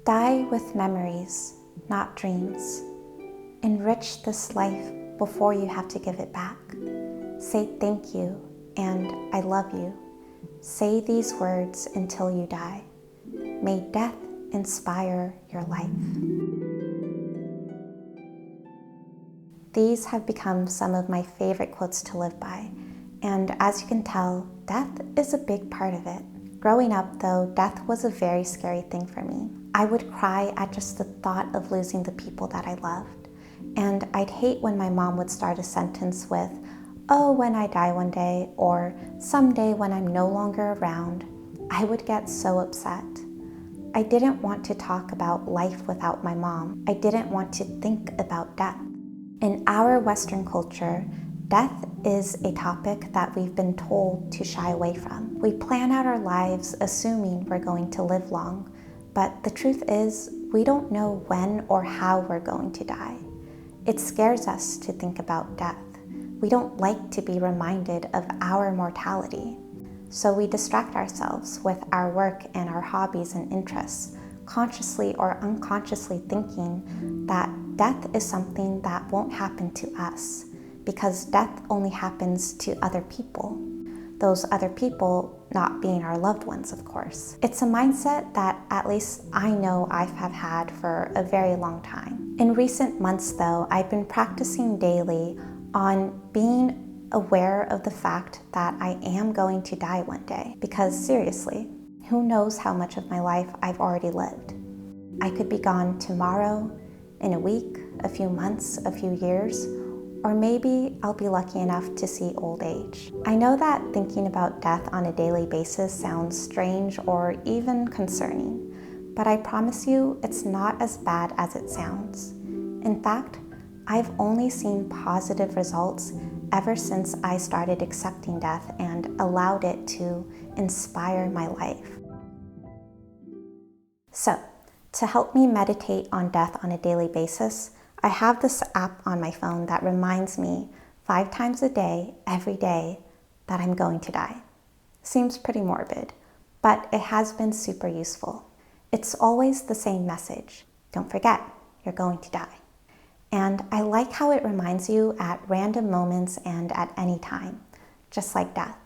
Die with memories, not dreams. Enrich this life before you have to give it back. Say thank you and I love you. Say these words until you die. May death inspire your life. These have become some of my favorite quotes to live by, and as you can tell, death is a big part of it. Growing up though, death was a very scary thing for me. I would cry at just the thought of losing the people that I loved, and I'd hate when my mom would start a sentence with, "Oh, when I die one day," or "someday when I'm no longer around." I would get so upset. I didn't want to talk about life without my mom. I didn't want to think about death. In our Western culture, death is a topic that we've been told to shy away from. We plan out our lives assuming we're going to live long, but the truth is, we don't know when or how we're going to die. It scares us to think about death. We don't like to be reminded of our mortality. So we distract ourselves with our work and our hobbies and interests, consciously or unconsciously thinking that death is something that won't happen to us, because death only happens to other people. Those other people not being our loved ones, of course. It's a mindset that at least I know I have had for a very long time. In recent months though, I've been practicing daily on being aware of the fact that I am going to die one day. Because seriously, who knows how much of my life I've already lived? I could be gone tomorrow, in a week, a few months, a few years, or maybe I'll be lucky enough to see old age. I know that thinking about death on a daily basis sounds strange or even concerning, but I promise you it's not as bad as it sounds. In fact, I've only seen positive results ever since I started accepting death and allowed it to inspire my life. So, to help me meditate on death on a daily basis, I have this app on my phone that reminds me 5 times a day, every day, that I'm going to die. Seems pretty morbid, but it has been super useful. It's always the same message. Don't forget, you're going to die. And I like how it reminds you at random moments and at any time, just like death.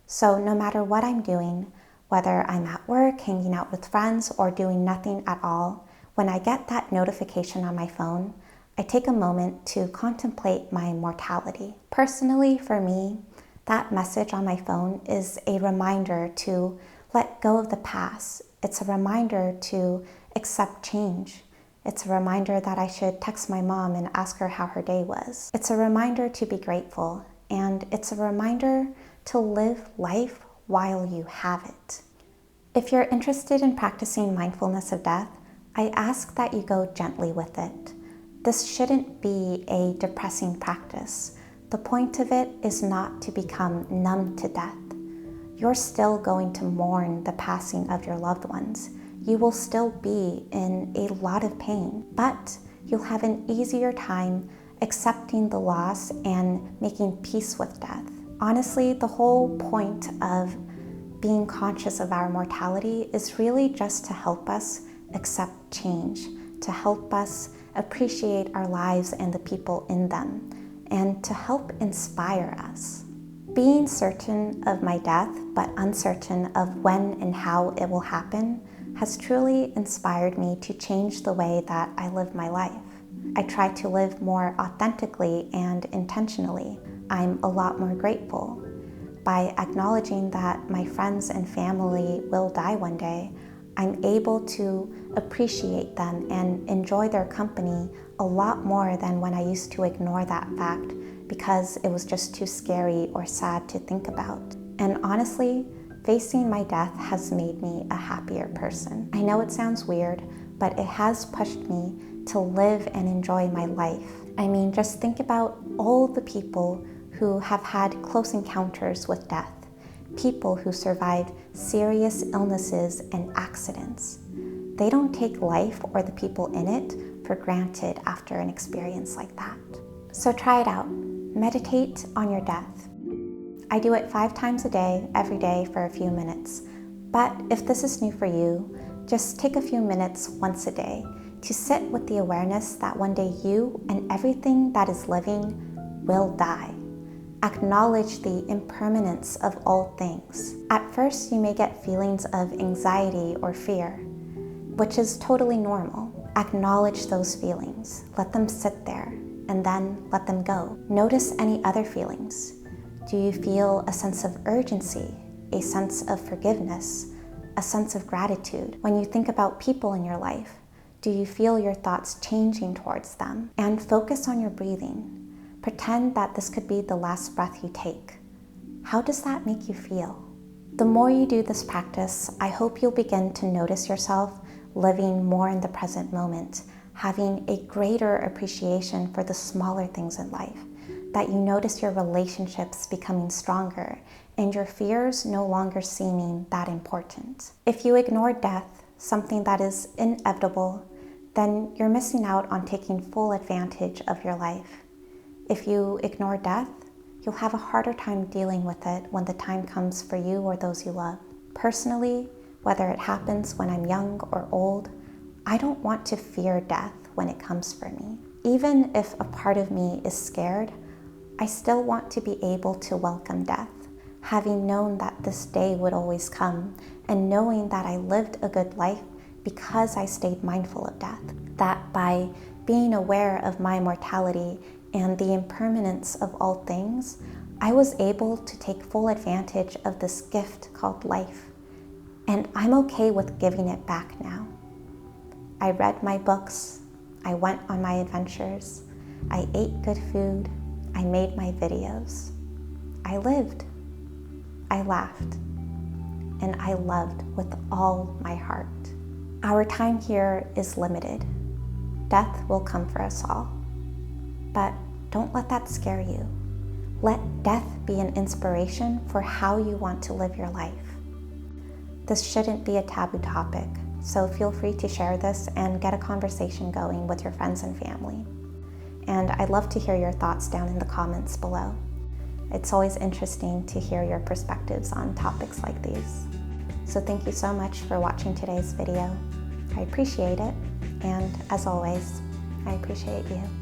So no matter what I'm doing, whether I'm at work, hanging out with friends, or doing nothing at all, when I get that notification on my phone, I take a moment to contemplate my mortality. Personally, for me, that message on my phone is a reminder to let go of the past. It's a reminder to accept change. It's a reminder that I should text my mom and ask her how her day was. It's a reminder to be grateful, and it's a reminder to live life while you have it. If you're interested in practicing mindfulness of death, I ask that you go gently with it. This shouldn't be a depressing practice. The point of it is not to become numb to death. You're still going to mourn the passing of your loved ones. You will still be in a lot of pain, but you'll have an easier time accepting the loss and making peace with death. Honestly, the whole point of being conscious of our mortality is really just to help us accept change, to help us appreciate our lives and the people in them, and to help inspire us. Being certain of my death, but uncertain of when and how it will happen, has truly inspired me to change the way that I live my life. I try to live more authentically and intentionally. I'm a lot more grateful. By acknowledging that my friends and family will die one day, I'm able to appreciate them and enjoy their company a lot more than when I used to ignore that fact because it was just too scary or sad to think about. And honestly, facing my death has made me a happier person. I know it sounds weird, but it has pushed me to live and enjoy my life. I mean, just think about all the people who have had close encounters with death, people who survived serious illnesses and accidents. They don't take life or the people in it for granted after an experience like that. So try it out. Meditate on your death. I do it 5 times a day, every day for a few minutes. But if this is new for you, Just take a few minutes once a day to sit with the awareness that one day you and everything that is living will die. Acknowledge the impermanence of all things. At first, you may get feelings of anxiety or fear, which is totally normal. Acknowledge those feelings, let them sit there, and then let them go. Notice any other feelings. Do you feel a sense of urgency, a sense of forgiveness, a sense of gratitude? When you think about people in your life, do you feel your thoughts changing towards them? And focus on your breathing. Pretend that this could be the last breath you take. How does that make you feel? The more you do this practice, I hope you'll begin to notice yourself living more in the present moment, having a greater appreciation for the smaller things in life, that you notice your relationships becoming stronger and your fears no longer seeming that important. If you ignore death, something that is inevitable, then you're missing out on taking full advantage of your life. If you ignore death, you'll have a harder time dealing with it when the time comes for you or those you love. Personally, whether it happens when I'm young or old, I don't want to fear death when it comes for me. Even if a part of me is scared, I still want to be able to welcome death, having known that this day would always come and knowing that I lived a good life because I stayed mindful of death. That by being aware of my mortality and the impermanence of all things, I was able to take full advantage of this gift called life. And I'm okay with giving it back now. I read my books, I went on my adventures, I ate good food, I made my videos. I lived, I laughed, and I loved with all my heart. Our time here is limited. Death will come for us all. But don't let that scare you. Let death be an inspiration for how you want to live your life. This shouldn't be a taboo topic, so feel free to share this and get a conversation going with your friends and family. And I'd love to hear your thoughts down in the comments below. It's always interesting to hear your perspectives on topics like these. So thank you so much for watching today's video. I appreciate it, and as always, I appreciate you.